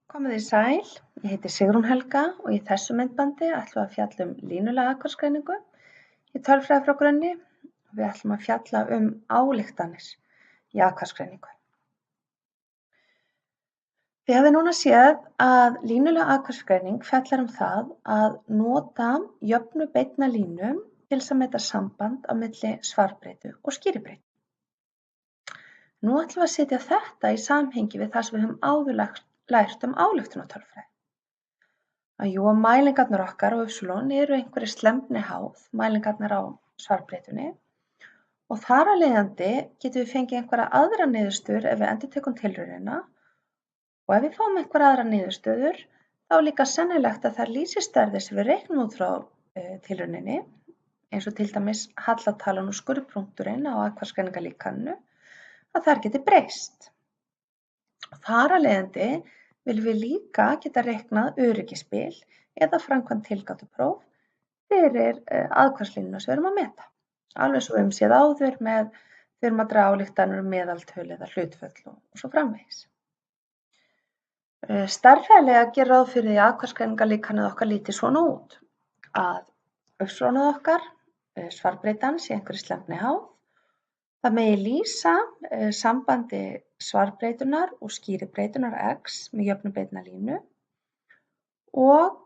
Komið þið sæl, ég heiti Sigrún Helga og í þessu myndbandi ætlum við að fjalla um línulega atkvæðagreiningu í tölfræði frá grunni. Við ætlum að fjalla um ályktanir í atkvæðagreiningu. Þið hafið núna séð að línulega atkvæðagreining fjallar um það að nota jöfnu beinna línu til þess að meta samband á milli svarbreytu og skýribreytu. Nú ætlum við að setja þetta í samhengi við það sem við höfum áður lært um ályktunartölfræði. Að mælingarnar okkar á y eru einhverri slembni háð, mælingarnar á svarbreytunni, og þar af leiðandi getum við fengið einhverja aðra niðurstöður ef við endurtekum tilraunina, og ef við fáum einhverja aðra niðurstöður þá er líka sennilegt að þær lýsistærðir sem við reiknum út frá tilrauninni, eins og til dæmis hallatalan og skurðpunkturinn á atkvæðagreiningarlíkaninu, að þær geti breyst. Þar af leiðandi viljum við líka geta reiknað öryggisbil eða framkvæmt tilgátupróf fyrir atkvæðaslínuna sem við erum að meta. Alveg svo við höfum séð áður með við erum að draga ályktanir um meðaltöl eða hlutföll og svo framvegis. Stærðfræðilega gerir ráð fyrir því að atkvæðagreiningarlíkanið okkar líti svona út, að y okkar, svarbreytan, sé einhverri slembni háð. Það megi lýsa sambandi svarbreytunar og skýribreytunar x með jöfnu beinna línu og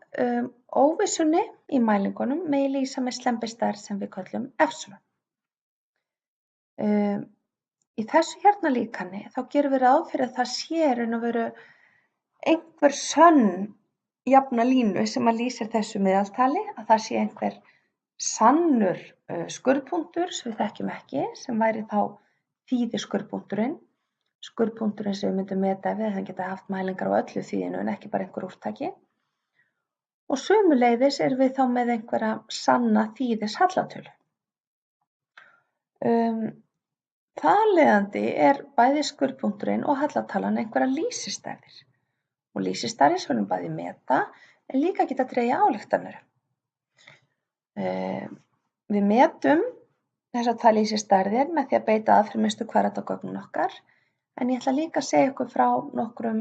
óvissunni í mælingunum megi lýsa með slembistærð sem við köllum epsilon. Í þessu hérna líkani þá gerum við ráð fyrir að það sé í raun og veru einhver sönn jafna línu sem að lýsir þessu meðaltali, að það sé einhver sannur skurðpunktur sem við þekkjum ekki, sem væri þá þýði skurðpunkturinn sem við myndum meta ef við hefðum getað haft mælingar á öllu þýðinu en ekki bara einhver úrtaki. Og sömuleiðis erum við þá með einhverja sanna þýðis hallatölu. Þar af leiðandi er bæði skurðpunkturinn og hallatalan einhverja lýsistærðir. Og lýsistærðir sem við bæði meta en líka geta dregið ályktanir. Við metum þessar tvær lýsistærðir með því að beita aðferðaminnstu kvadratargögnum okkar, en ég ætla líka að segja ykkur frá nokkrum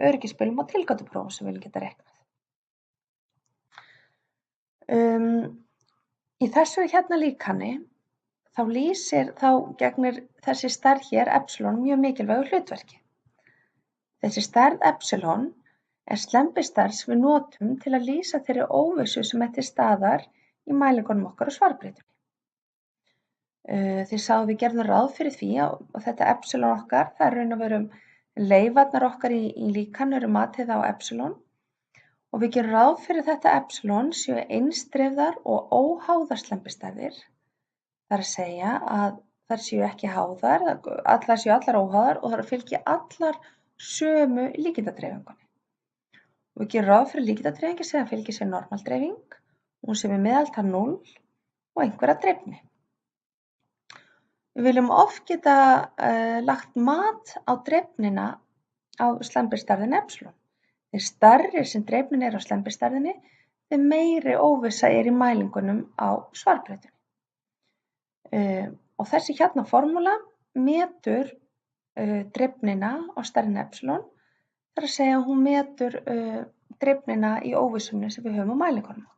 öryggisbilum og tilgátuprófum sem við viljum geta reiknað. Í þessu hérna líkani þá gegnir þessi stærð hér epsilon mjög mikilvægu hlutverki. Þessi stærð epsilon er slembistærð sem við notum til að lýsa þeirri óvissu sem er til staðar í mælingunum okkar á svarbreytunni. Þið sáuð við gerðum ráð fyrir því að þetta epsilon okkar, það er raun og veru leifarnar okkar í líkanu eru matið á epsilon og við gerum ráð fyrir þetta epsilon séu einstreifðar og óháðar slembistærðir. Það er að segja að þær séu ekki háðar, þær séu allar óháðar og þær fylgi allar sömu líkindadreifingunni. Við gerum ráð fyrir líkindadreifingi sem fylgir sér normaldreifing, hún sem er meðaltal 0 og einhverja dreifni. Við viljum oft geta lagt mat á dreifnina á slembistærðinni epsilon. Því stærri sem dreifnin er á slembistærðinni, þeim meiri óvissa er í mælingunum á svarbreytunni. Og þessi hérna formúla metur dreifnina á stærðinni epsilon, það er að segja að hún metur dreifnina í óvissunni sem við höfum á mælingunum okkar.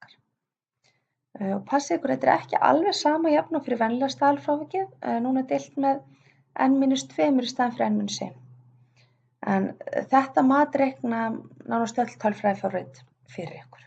Og passið ykkur, þetta er ekki alveg sama jafna fyrir venjulega staðalfrávikið, núna er deilt með n-2 í staðinn fyrir n-1. En þetta mat reikna nánast öll tölfræðiforrit fyrir ykkur.